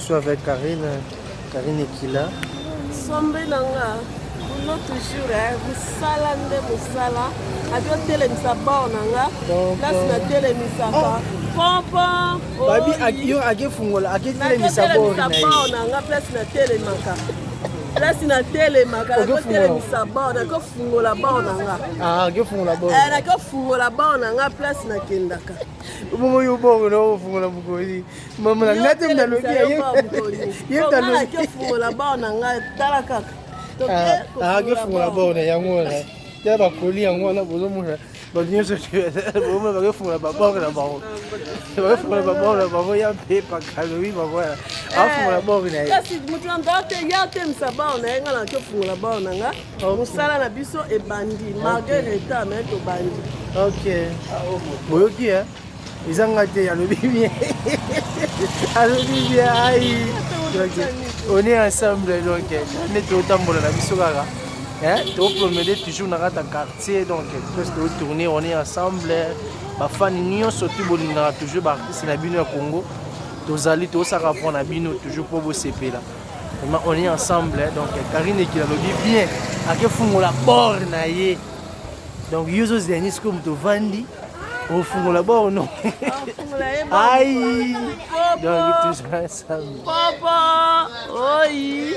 suis avec Karine Ekila. Sombe nanga, nous toujours musala nde musala, ajo telemisa bao nanga, place na telemisaka. Pompo, babi akiyo akefungola aketelemisa bao nanga, place na telemaka. Place na telemaka, ajo telemisa bao, nako fungola bao nanga. Ah, akefungola bao. Nako fungola bao nanga, place na kendaka. Bongo yo bongo no fungola bukoli. Mama na ngate na lobi ye. Ye ta lobi. Nako fungola bao nanga, tala kaka. Ah, akefungola bao na yango na. Ya bakoli yango na bozo mona. Bonyo so tu. Bomo ba kefungola bao na bao. Ba kefungola bao na bao ya pepa kalobi bao. Afungola bao na ye. Kasi mutu ndate ya temisa bao na yenga na kefungola bao nanga. Musala na biso ebandi, Margarita mais to bandi. OK. Boyoki hein. Ils ont gâté, alobi bien. Alobi bien, aïe. On est ensemble, donc on est au tambour la biso kaka. Hein, tu vas promener toujours dans ta quartier, donc plus de tourner, on est ensemble. Ma fan union surtout bolinga toujours c'est la bino Congo. Tozali to ça rapprend na bino toujours pour vous CP là. On est ensemble, donc Karine qui alobi bien. Ake fungola bord na ye. Donc yozo zenis comme to vandi. Au fond là-bas non? Aïe! Donc, tout ça, Papa! Oui!